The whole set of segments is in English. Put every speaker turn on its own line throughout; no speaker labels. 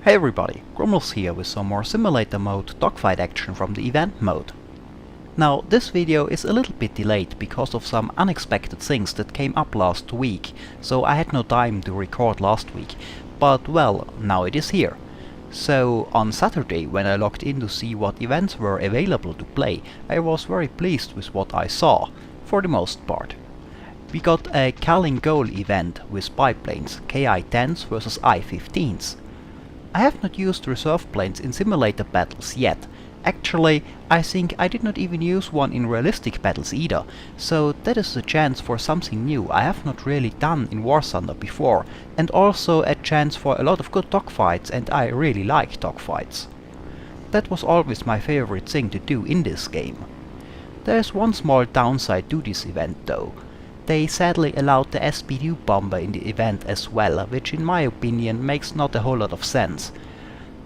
Hey everybody, Grumbles here with some more simulator mode dogfight action from the event mode. Now this video is a little bit delayed because of some unexpected things that came up last week, so I had no time to record last week, but well, now it is here. So on Saturday, when I logged in to see what events were available to play, I was very pleased with what I saw, for the most part. We got a Khalkhyn Gol event with biplanes, Ki-10s versus I-15s. I have not used reserve planes in simulator battles yet. Actually, I think I did not even use one in realistic battles either, so that is a chance for something new I have not really done in War Thunder before, and also a chance for a lot of good dogfights, and I really like dogfights. That was always my favorite thing to do in this game. There is one small downside to this event though. They sadly allowed the SP2 bomber in the event as well, which in my opinion makes not a whole lot of sense.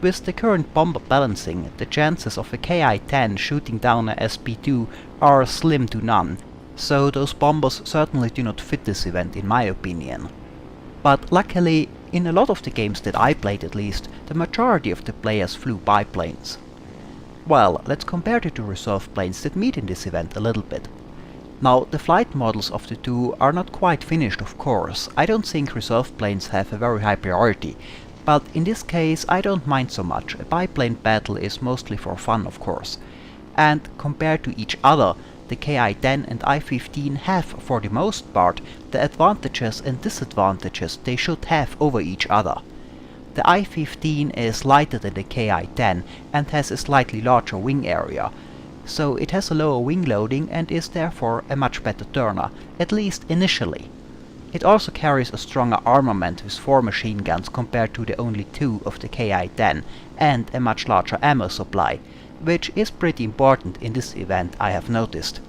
With the current bomber balancing, the chances of a Ki-10 shooting down a SP2 are slim to none, so those bombers certainly do not fit this event in my opinion. But luckily, in a lot of the games that I played at least, the majority of the players flew biplanes. Well, let's compare the two reserve planes that meet in this event a little bit. Now, the flight models of the two are not quite finished, of course. I don't think reserve planes have a very high priority, but in this case I don't mind so much. A biplane battle is mostly for fun, of course. And compared to each other, the Ki-10 and I-15 have, for the most part, the advantages and disadvantages they should have over each other. The I-15 is lighter than the Ki-10 and has a slightly larger wing area, so it has a lower wing loading and is therefore a much better turner, at least initially. It also carries a stronger armament with 4 machine guns compared to the only 2 of the Ki-10, and a much larger ammo supply, which is pretty important in this event, I have noticed.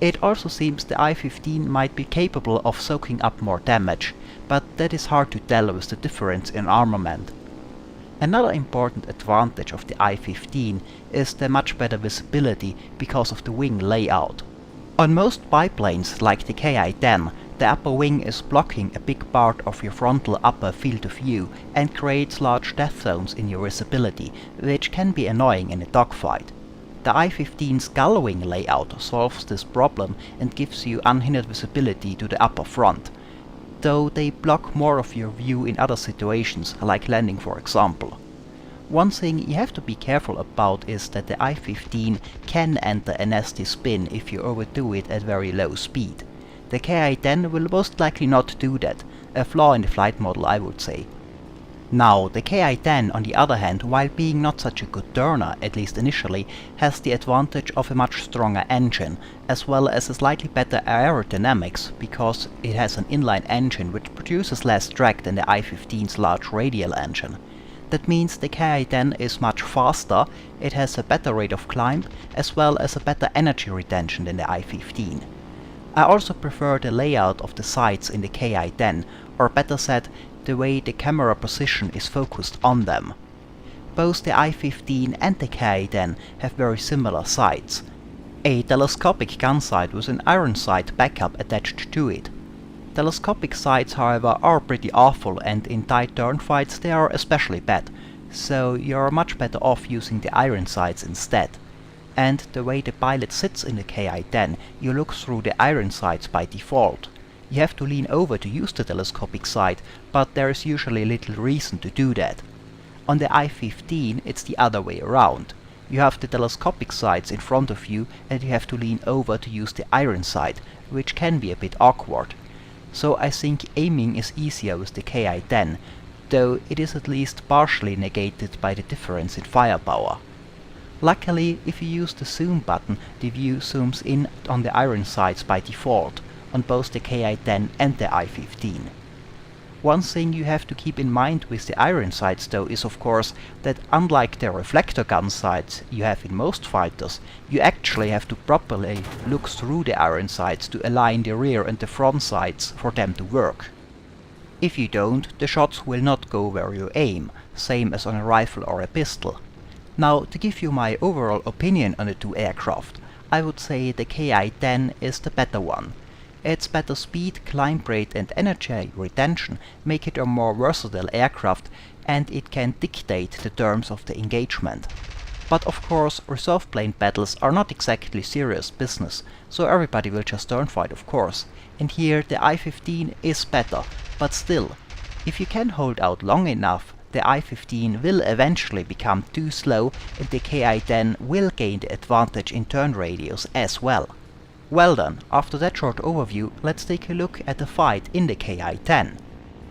It also seems the I-15 might be capable of soaking up more damage, but that is hard to tell with the difference in armament. Another important advantage of the I-15 is the much better visibility because of the wing layout. On most biplanes like the Ki-10, the upper wing is blocking a big part of your frontal upper field of view and creates large death zones in your visibility, which can be annoying in a dogfight. The I-15's gull wing layout solves this problem and gives you unhindered visibility to the upper front, though they block more of your view in other situations, like landing for example. One thing you have to be careful about is that the I-15 can enter a nasty spin if you overdo it at very low speed. The Ki-10 will most likely not do that, a flaw in the flight model I would say. Now, the Ki-10 on the other hand, while being not such a good turner, at least initially, has the advantage of a much stronger engine, as well as a slightly better aerodynamics, because it has an inline engine which produces less drag than the I-15's large radial engine. That means the Ki-10 is much faster, it has a better rate of climb, as well as a better energy retention than the I-15. I also prefer the layout of the sights in the Ki-10, or better said, the way the camera position is focused on them. Both the I-15 and the Ki-10 have very similar sights. A telescopic gun sight with an iron sight backup attached to it. Telescopic sights, however, are pretty awful, and in tight turn fights they are especially bad, so you're much better off using the iron sights instead. And the way the pilot sits in the Ki-10, you look through the iron sights by default. You have to lean over to use the telescopic sight, but there is usually little reason to do that. On the I-15 it's the other way around. You have the telescopic sights in front of you and you have to lean over to use the iron sight, which can be a bit awkward. So I think aiming is easier with the Ki-10, though it is at least partially negated by the difference in firepower. Luckily, if you use the zoom button, the view zooms in on the iron sights by default, on both the Ki-10 and the I-15. One thing you have to keep in mind with the iron sights though is of course that unlike the reflector gun sights you have in most fighters, you actually have to properly look through the iron sights to align the rear and the front sights for them to work. If you don't, the shots will not go where you aim, same as on a rifle or a pistol. Now, to give you my overall opinion on the two aircraft, I would say the Ki-10 is the better one. Its better speed, climb rate and energy retention make it a more versatile aircraft, and it can dictate the terms of the engagement. But of course, reserve plane battles are not exactly serious business, so everybody will just turnfight, of course. And here the I-15 is better, but still, if you can hold out long enough, the I-15 will eventually become too slow and the Ki-10 will gain the advantage in turn radius as well. Well then, after that short overview, let's take a look at the fight in the Ki-10.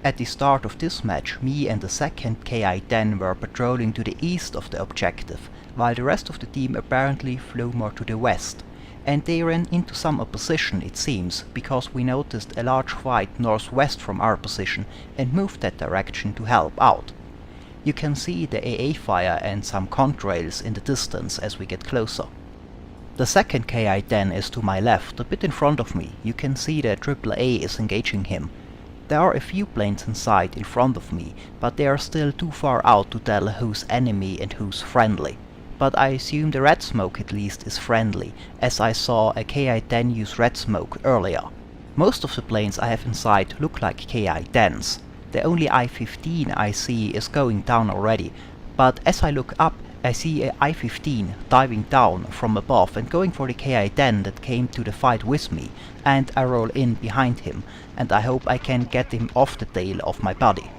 At the start of this match, me and the second Ki-10 were patrolling to the east of the objective, while the rest of the team apparently flew more to the west. And they ran into some opposition, it seems, because we noticed a large fight northwest from our position and moved that direction to help out. You can see the AA fire and some contrails in the distance as we get closer. The second Ki-10 is to my left, a bit in front of me. You can see that AAA is engaging him. There are a few planes in sight in front of me, but they are still too far out to tell who's enemy and who's friendly. But I assume the red smoke at least is friendly, as I saw a Ki-10 use red smoke earlier. Most of the planes I have in sight look like Ki-10s. The only I-15-IC is going down already, but as I look up I see a I-15 diving down from above and going for the Ki-10 that came to the fight with me, and I roll in behind him, and I hope I can get him off the tail of my buddy.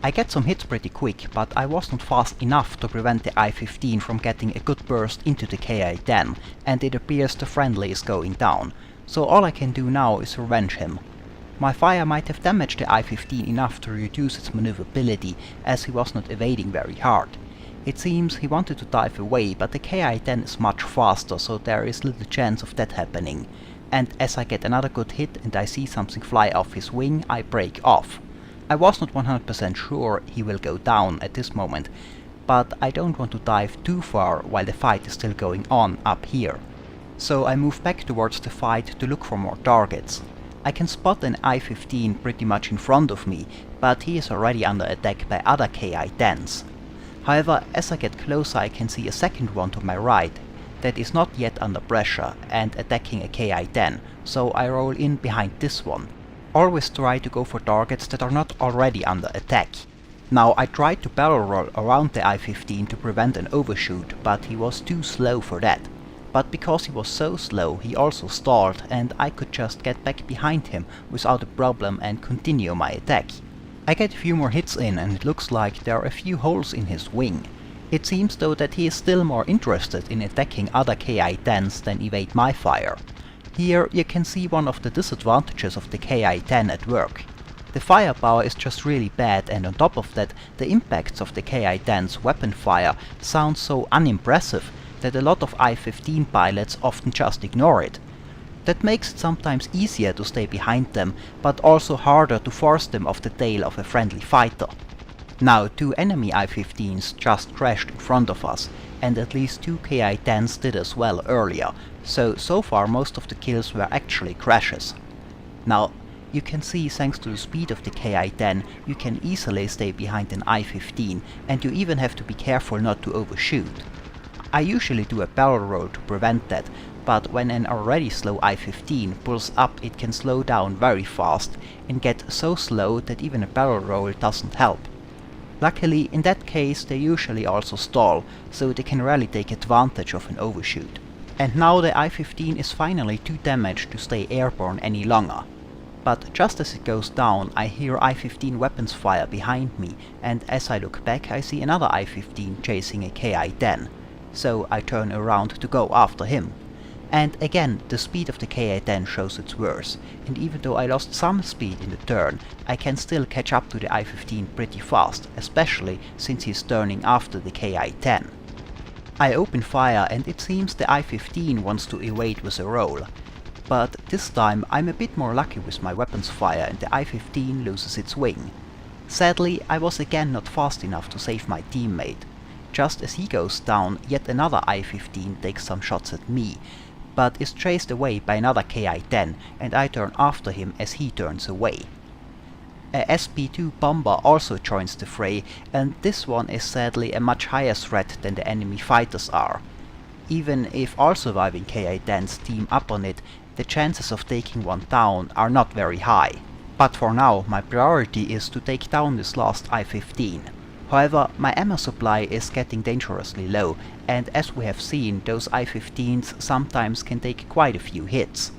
I get some hits pretty quick, but I was not fast enough to prevent the I-15 from getting a good burst into the Ki-10, and it appears the friendly is going down, so all I can do now is revenge him. My fire might have damaged the I-15 enough to reduce its maneuverability, as he was not evading very hard. It seems he wanted to dive away, but the Ki-10 is much faster, so there is little chance of that happening. And as I get another good hit and I see something fly off his wing, I break off. I was not 100% sure he will go down at this moment, but I don't want to dive too far while the fight is still going on up here. So I move back towards the fight to look for more targets. I can spot an I-15 pretty much in front of me, but he is already under attack by other Ki-10s. However, as I get closer I can see a second one to my right that is not yet under pressure and attacking a Ki-10, so I roll in behind this one. Always try to go for targets that are not already under attack. Now I tried to barrel roll around the I-15 to prevent an overshoot, but he was too slow for that. But because he was so slow, he also stalled and I could just get back behind him without a problem and continue my attack. I get a few more hits in and it looks like there are a few holes in his wing. It seems though that he is still more interested in attacking other Ki-10s than evade my fire. Here you can see one of the disadvantages of the Ki-10 at work. The firepower is just really bad, and on top of that the impacts of the Ki-10's weapon fire sound so unimpressive that a lot of I-15 pilots often just ignore it. That makes it sometimes easier to stay behind them, but also harder to force them off the tail of a friendly fighter. Now 2 enemy I-15s just crashed in front of us, and at least 2 Ki-10s did as well earlier, so far most of the kills were actually crashes. Now, you can see thanks to the speed of the Ki-10 you can easily stay behind an I-15, and you even have to be careful not to overshoot. I usually do a barrel roll to prevent that, but when an already slow I-15 pulls up it can slow down very fast and get so slow that even a barrel roll doesn't help. Luckily, in that case they usually also stall, so they can rarely take advantage of an overshoot. And now the I-15 is finally too damaged to stay airborne any longer. But just as it goes down I hear I-15 weapons fire behind me, and as I look back I see another I-15 chasing a Ki-10. So I turn around to go after him. And again the speed of the Ki-10 shows its worth, and even though I lost some speed in the turn, I can still catch up to the I-15 pretty fast, especially since he's turning after the Ki-10. I open fire and it seems the I-15 wants to evade with a roll. But this time I'm a bit more lucky with my weapons fire and the I-15 loses its wing. Sadly, I was again not fast enough to save my teammate. Just as he goes down, yet another I-15 takes some shots at me, but is chased away by another Ki-10 and I turn after him as he turns away. A SP-2 bomber also joins the fray, and this one is sadly a much higher threat than the enemy fighters are. Even if all surviving Ki-10s team up on it, the chances of taking one down are not very high. But for now, my priority is to take down this last I-15. However, my ammo supply is getting dangerously low, and as we have seen, those I-15s sometimes can take quite a few hits.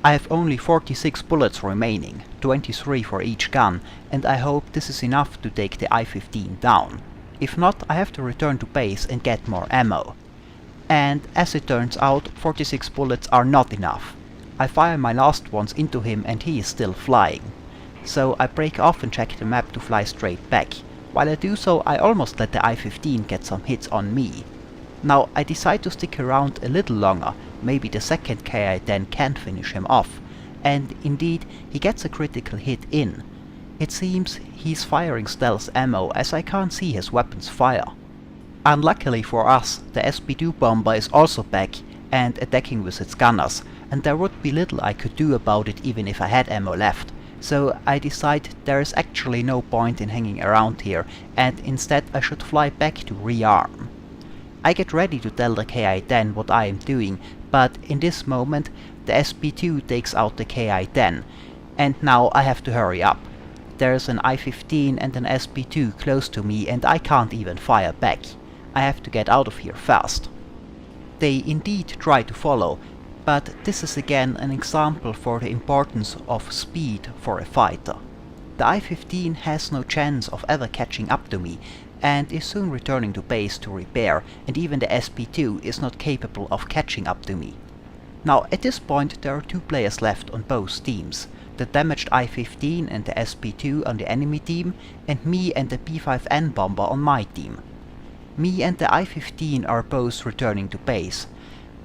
I have only 46 bullets remaining, 23 for each gun, and I hope this is enough to take the I-15 down. If not, I have to return to base and get more ammo. And as it turns out, 46 bullets are not enough. I fire my last ones into him and he is still flying. So I break off and check the map to fly straight back. While I do so, I almost let the I-15 get some hits on me. Now I decide to stick around a little longer, maybe the second Ki-10 can finish him off. And indeed, he gets a critical hit in. It seems he's firing stealth ammo as I can't see his weapons fire. Unluckily for us, the SP2 bomber is also back and attacking with its gunners, and there would be little I could do about it even if I had ammo left. So I decide there is actually no point in hanging around here, and instead I should fly back to rearm. I get ready to tell the Ki-10 what I am doing, but in this moment the SP2 takes out the Ki-10, and now I have to hurry up. There is an I-15 and an SP2 close to me and I can't even fire back. I have to get out of here fast. They indeed try to follow, but this is again an example for the importance of speed for a fighter. The I-15 has no chance of ever catching up to me, and is soon returning to base to repair, and even the SP2 is not capable of catching up to me. Now at this point there are two players left on both teams, the damaged I-15 and the SP2 on the enemy team, and me and the P5N bomber on my team. Me and the I-15 are both returning to base,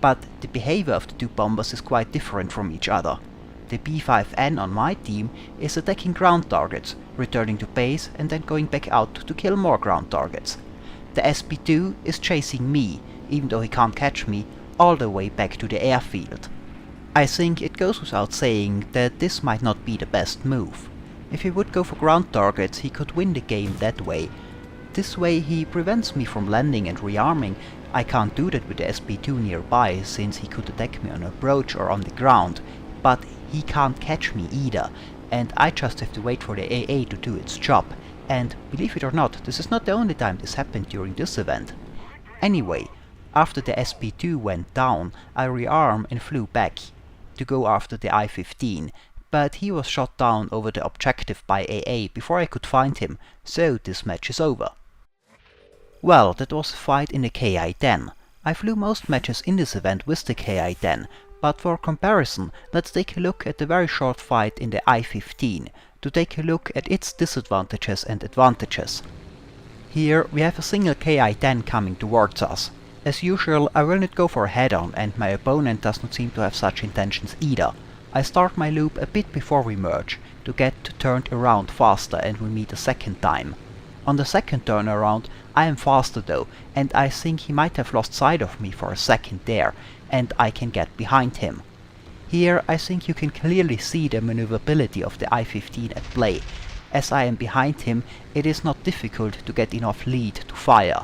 but the behavior of the two bombers is quite different from each other. The P5N on my team is attacking ground targets, returning to base and then going back out to kill more ground targets. The SP2 is chasing me, even though he can't catch me, all the way back to the airfield. I think it goes without saying that this might not be the best move. If he would go for ground targets, he could win the game that way. This way he prevents me from landing and rearming. I can't do that with the SP2 nearby, since he could attack me on approach or on the ground, but he can't catch me either, and I just have to wait for the AA to do its job. And believe it or not, this is not the only time this happened during this event. Anyway, after the SP2 went down, I rearmed and flew back to go after the I-15, but he was shot down over the objective by AA before I could find him, so this match is over. Well, that was a fight in the Ki-10. I flew most matches in this event with the Ki-10, but for comparison, let's take a look at the very short fight in the I-15, to take a look at its disadvantages and advantages. Here we have a single Ki-10 coming towards us. As usual, I will not go for a head-on, and my opponent does not seem to have such intentions either. I start my loop a bit before we merge, to get turned around faster and we meet a second time. On the second turnaround I am faster though, and I think he might have lost sight of me for a second there, and I can get behind him. Here I think you can clearly see the maneuverability of the I-15 at play. As I am behind him, it is not difficult to get enough lead to fire.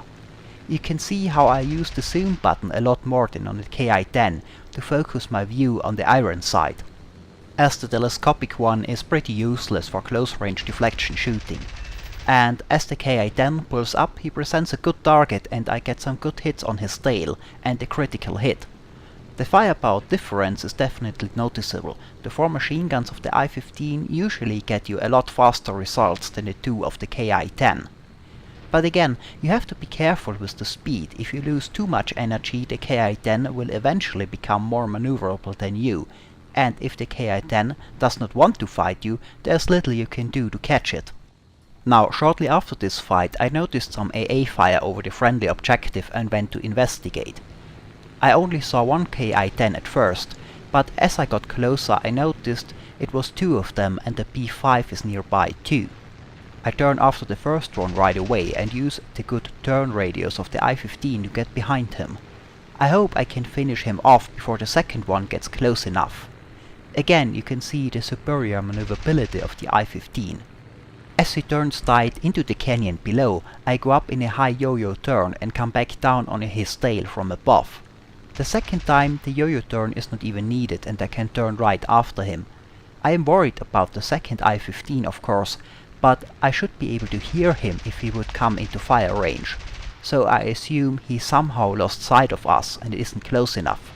You can see how I use the zoom button a lot more than on the Ki-10 to focus my view on the iron side, as the telescopic one is pretty useless for close range deflection shooting. And as the Ki-10 pulls up, he presents a good target and I get some good hits on his tail and a critical hit. The firepower difference is definitely noticeable. The 4 machine guns of the I-15 usually get you a lot faster results than the 2 of the Ki-10. But again, you have to be careful with the speed. If you lose too much energy, the Ki-10 will eventually become more maneuverable than you, and if the Ki-10 does not want to fight you, there's little you can do to catch it. Now, shortly after this fight, I noticed some AA fire over the friendly objective and went to investigate. I only saw one Ki-10 at first, but as I got closer I noticed it was 2 of them and the P5 is nearby too. I turn after the first one right away and use the good turn radius of the I-15 to get behind him. I hope I can finish him off before the second one gets close enough. Again you can see the superior maneuverability of the I-15. As he turns tight into the canyon below, I go up in a high yo-yo turn and come back down on his tail from above. The second time the yo-yo turn is not even needed and I can turn right after him. I am worried about the second I-15 of course, but I should be able to hear him if he would come into fire range, so I assume he somehow lost sight of us and isn't close enough.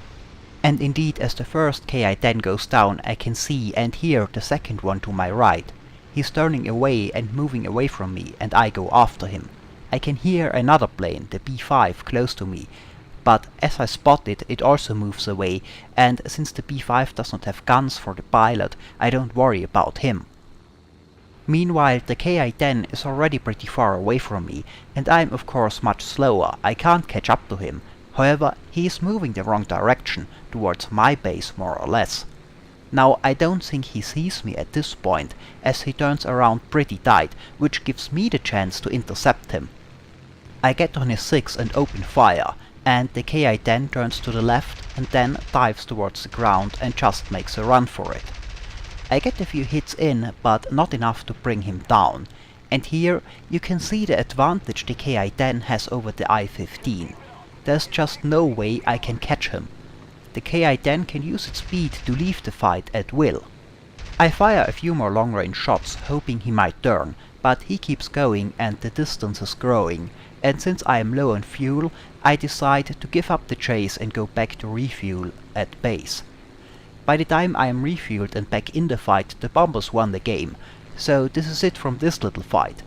And indeed, as the first Ki-10 goes down, I can see and hear the second one to my right. He's turning away and moving away from me, and I go after him. I can hear another plane, the B-5, close to me, but as I spot it, it also moves away, and since the B-5 does not have guns for the pilot, I don't worry about him. Meanwhile, the Ki-10 is already pretty far away from me, and I'm of course much slower. I can't catch up to him. However, he is moving the wrong direction, towards my base more or less. Now, I don't think he sees me at this point, as he turns around pretty tight, which gives me the chance to intercept him. I get on his 6 and open fire, and the Ki-10 turns to the left and then dives towards the ground and just makes a run for it. I get a few hits in, but not enough to bring him down, and here you can see the advantage the Ki-10 has over the I-15. There's just no way I can catch him. The Ki-10 can use its speed to leave the fight at will. I fire a few more long-range shots, hoping he might turn, but he keeps going and the distance is growing, and since I am low on fuel, I decide to give up the chase and go back to refuel at base. By the time I am refueled and back in the fight, the bombers won the game, so this is it from this little fight.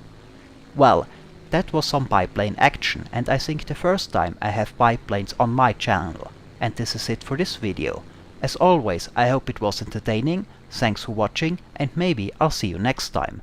Well, that was some biplane action, and I think the first time I have biplanes on my channel. And this is it for this video. As always, I hope it was entertaining, thanks for watching, and maybe I'll see you next time.